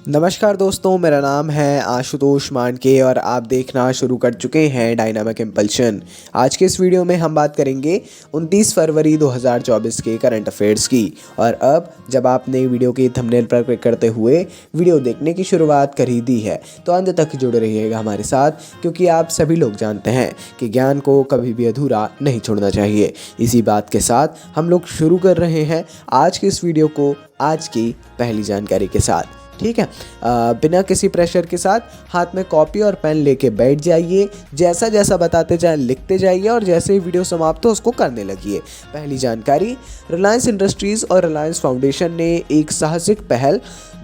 नमस्कार दोस्तों, मेरा नाम है आशुतोष मांडके और आप देखना शुरू कर चुके हैं डायनामिक इम्पल्शन। आज के इस वीडियो में हम बात करेंगे 29 फरवरी 2024 के करंट अफेयर्स की। और अब जब आपने वीडियो के थंबनेल पर क्लिक करते हुए वीडियो देखने की शुरुआत कर ही दी है तो अंत तक जुड़े रहिएगा हमारे साथ, क्योंकि आप सभी लोग जानते हैं कि ज्ञान को कभी भी अधूरा नहीं छोड़ना चाहिए। इसी बात के साथ हम लोग शुरू कर रहे हैं आज की इस वीडियो को आज की पहली जानकारी के साथ। ठीक है, बिना किसी प्रेशर के साथ हाथ में कॉपी और पेन लेके बैठ जाइए। जैसा जैसा बताते जाए लिखते जाइए और जैसे ही वीडियो समाप्त हो उसको करने लगिए। पहली जानकारी, रिलायंस इंडस्ट्रीज़ और रिलायंस फाउंडेशन ने एक साहसिक पहल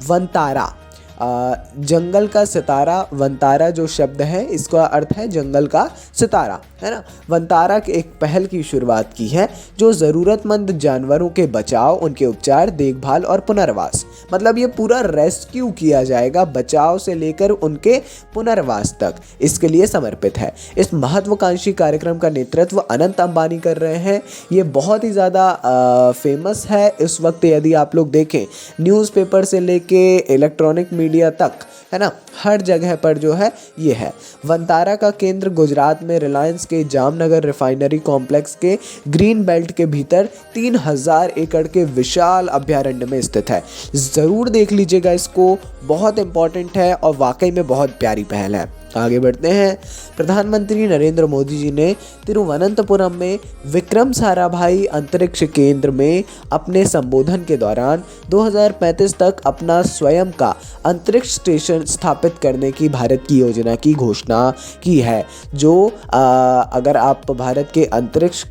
वनतारा, जंगल का सितारा, वनतारा जो शब्द है इसका अर्थ है जंगल का सितारा, है ना। वनतारा की एक पहल की शुरुआत की है जो ज़रूरतमंद जानवरों के बचाव, उनके उपचार, देखभाल और पुनर्वास, मतलब ये पूरा रेस्क्यू किया जाएगा, बचाव से लेकर उनके पुनर्वास तक, इसके लिए समर्पित है। इस महत्वाकांक्षी कार्यक्रम का नेतृत्व अनंत अंबानी कर रहे हैं। ये बहुत ही ज़्यादा फेमस है इस वक्त। यदि आप लोग देखें न्यूज़पेपर से लेके इलेक्ट्रॉनिक मीडिया तक, है ना, हर जगह पर जो है ये है। वनतारा का केंद्र गुजरात में रिलायंस के जामनगर रिफाइनरी कॉम्प्लेक्स के ग्रीन बेल्ट के भीतर 3000 एकड़ के विशाल अभ्यारण्य में स्थित है। ज़रूर देख लीजिएगा इसको, बहुत इंपॉर्टेंट है और वाकई में बहुत प्यारी पहल है। आगे बढ़ते हैं। प्रधानमंत्री नरेंद्र मोदी जी ने तिरुवनंतपुरम में विक्रम साराभाई अंतरिक्ष केंद्र में अपने संबोधन के दौरान 2035 तक अपना स्वयं का अंतरिक्ष स्टेशन स्थापित करने की भारत की योजना की घोषणा की है। जो अगर आप भारत के अंतरिक्ष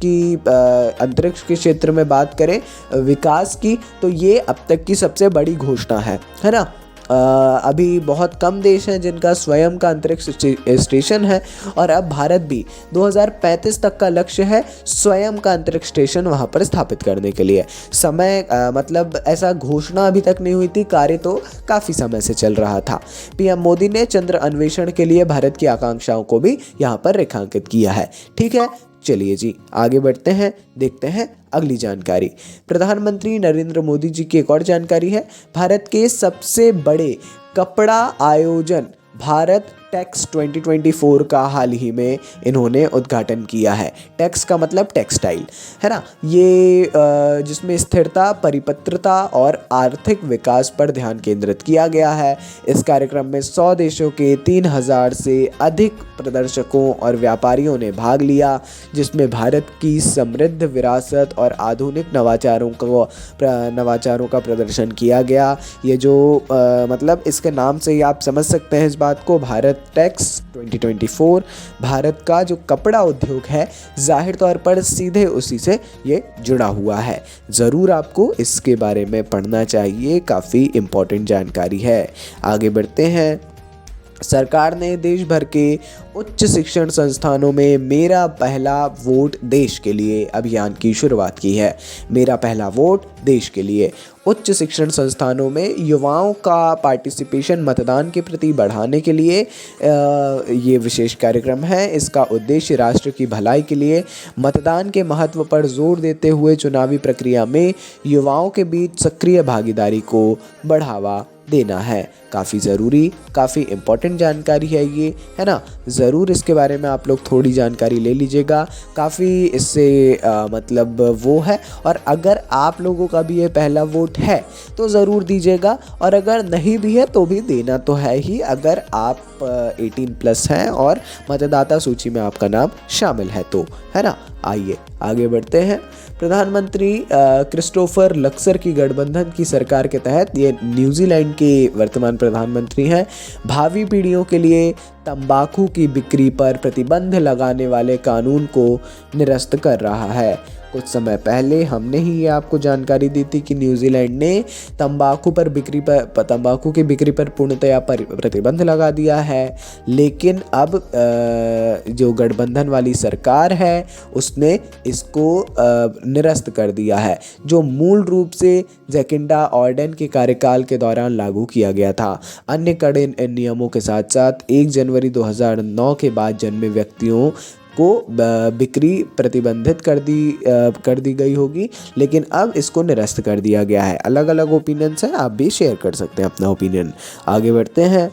के क्षेत्र में बात करें विकास की, तो ये अब तक की सबसे बड़ी घोषणा है ना। अभी बहुत कम देश हैं जिनका स्वयं का अंतरिक्ष स्टेशन है और अब भारत भी 2035 तक का लक्ष्य है स्वयं का अंतरिक्ष स्टेशन वहाँ पर स्थापित करने के लिए। समय मतलब ऐसा घोषणा अभी तक नहीं हुई थी, कार्य तो काफ़ी समय से चल रहा था। पीएम मोदी ने चंद्र अन्वेषण के लिए भारत की आकांक्षाओं को भी यहाँ पर रेखांकित किया है। ठीक है, चलिए जी आगे बढ़ते हैं, देखते हैं अगली जानकारी। प्रधानमंत्री नरेंद्र मोदी जी की एक और जानकारी है। भारत के सबसे बड़े कपड़ा आयोजन भारत टेक्स 2024 का हाल ही में इन्होंने उद्घाटन किया है। टेक्स का मतलब टेक्सटाइल, है ना। ये जिसमें स्थिरता, परिपत्रता और आर्थिक विकास पर ध्यान केंद्रित किया गया है। इस कार्यक्रम में 100 देशों के 3000 से अधिक प्रदर्शकों और व्यापारियों ने भाग लिया, जिसमें भारत की समृद्ध विरासत और आधुनिक नवाचारों का प्रदर्शन किया गया। ये जो मतलब इसके नाम से ही आप समझ सकते हैं इस बात को। भारत टेक्स 2024 भारत का जो कपड़ा उद्योग है जाहिर तौर पर सीधे उसी से ये जुड़ा हुआ है। ज़रूर आपको इसके बारे में पढ़ना चाहिए, काफ़ी इम्पोर्टेंट जानकारी है। आगे बढ़ते हैं। सरकार ने देश भर के उच्च शिक्षण संस्थानों में मेरा पहला वोट देश के लिए अभियान की शुरुआत की है। मेरा पहला वोट देश के लिए उच्च शिक्षण संस्थानों में युवाओं का पार्टिसिपेशन मतदान के प्रति बढ़ाने के लिए ये विशेष कार्यक्रम है। इसका उद्देश्य राष्ट्र की भलाई के लिए मतदान के महत्व पर जोर देते हुए चुनावी प्रक्रिया में युवाओं के बीच सक्रिय भागीदारी को बढ़ावा देना है। काफ़ी ज़रूरी, काफ़ी इम्पोर्टेंट जानकारी है ये, है ना। ज़रूर इसके बारे में आप लोग थोड़ी जानकारी ले लीजिएगा, काफ़ी इससे मतलब वो है। और अगर आप लोगों का भी ये पहला वोट है तो ज़रूर दीजिएगा, और अगर नहीं भी है तो भी देना तो है ही, अगर आप 18+ हैं और मतदाता सूची में आपका नाम शामिल है तो, है ना। आइए आगे बढ़ते हैं। प्रधानमंत्री क्रिस्टोफर लक्सर की गठबंधन की सरकार के तहत, ये न्यूजीलैंड के वर्तमान प्रधानमंत्री हैं, भावी पीढ़ियों के लिए तंबाकू की बिक्री पर प्रतिबंध लगाने वाले कानून को निरस्त कर रहा है। कुछ समय पहले हमने ही ये आपको जानकारी दी थी कि न्यूजीलैंड ने तंबाकू की बिक्री पर पूर्णतया प्रतिबंध लगा दिया है। लेकिन अब जो गठबंधन वाली सरकार है उसने इसको निरस्त कर दिया है, जो मूल रूप से जैकिंडा ऑर्डन के कार्यकाल के दौरान लागू किया गया था। अन्य कड़े नियमों के साथ साथ 1 जनवरी 2009 के बाद जन्मे व्यक्तियों को बिक्री प्रतिबंधित कर दी गई होगी, लेकिन अब इसको निरस्त कर दिया गया है। अलग अलग ओपिनियंस हैं, आप भी शेयर कर सकते हैं अपना ओपिनियन। आगे बढ़ते हैं।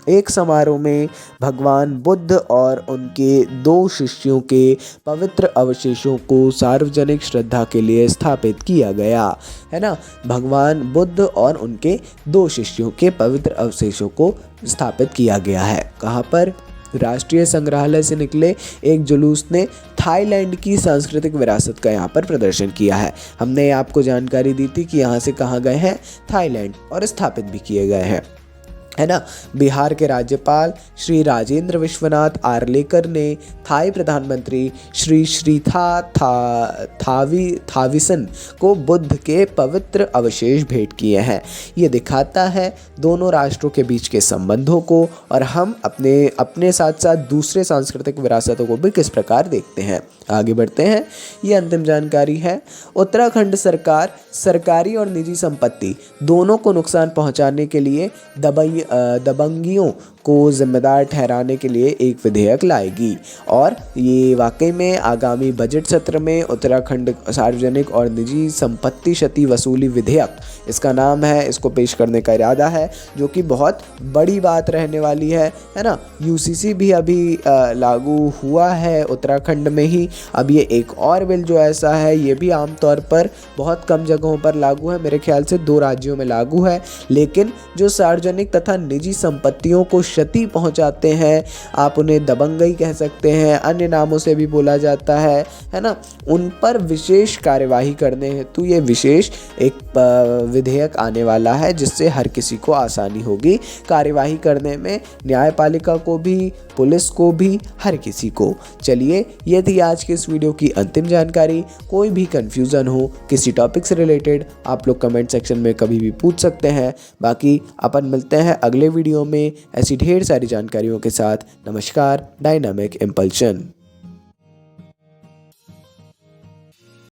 एक समारोह में भगवान बुद्ध और उनके 2 शिष्यों के पवित्र अवशेषों को सार्वजनिक श्रद्धा के लिए स्थापित किया गया है ना। भगवान बुद्ध और उनके 2 शिष्यों के पवित्र अवशेषों को स्थापित किया गया है। कहाँ पर? राष्ट्रीय संग्रहालय से निकले एक जुलूस ने थाईलैंड की सांस्कृतिक विरासत का यहाँ पर प्रदर्शन किया है। हमने आपको जानकारी दी थी कि यहाँ से कहाँ गए हैं, थाईलैंड, और स्थापित भी किए गए हैं, है ना। बिहार के राज्यपाल श्री राजेंद्र विश्वनाथ आर्लेकर ने थाई प्रधानमंत्री श्री थाविसन को बुद्ध के पवित्र अवशेष भेंट किए हैं। ये दिखाता है दोनों राष्ट्रों के बीच के संबंधों को, और हम अपने साथ साथ दूसरे सांस्कृतिक विरासतों को भी किस प्रकार देखते हैं। आगे बढ़ते हैं। ये अंतिम जानकारी है। उत्तराखंड सरकार सरकारी और निजी संपत्ति दोनों को नुकसान पहुंचाने के लिए दबंगियों को जिम्मेदार ठहराने के लिए एक विधेयक लाएगी, और ये वाकई में आगामी बजट सत्र में उत्तराखंड सार्वजनिक और निजी संपत्ति क्षति वसूली विधेयक, इसका नाम है, इसको पेश करने का इरादा है, जो कि बहुत बड़ी बात रहने वाली है ना। यूसीसी भी अभी लागू हुआ है उत्तराखंड में ही। अब ये एक और बिल जो ऐसा है, ये भी आमतौर पर बहुत कम जगहों पर लागू है, मेरे ख्याल से 2 राज्यों में लागू है, लेकिन जो सार्वजनिक तथा निजी संपत्तियों को क्षति पहुंचाते हैं, आप उन्हें दबंगई कह सकते हैं, अन्य नामों से भी बोला जाता है ना, उन पर विशेष कार्यवाही करने हेतु ये विशेष एक विधेयक आने वाला है, जिससे हर किसी को आसानी होगी कार्यवाही करने में, न्यायपालिका को भी, पुलिस को भी, हर किसी को। चलिए, ये थी आज के इस वीडियो की अंतिम जानकारी। कोई भी कंफ्यूजन हो किसी टॉपिक से रिलेटेड, आप लोग कमेंट सेक्शन में कभी भी पूछ सकते हैं। बाकी अपन मिलते हैं अगले वीडियो में ऐसी ढेर सारी जानकारियों के साथ। नमस्कार, डायनामिक इम्पल्शन।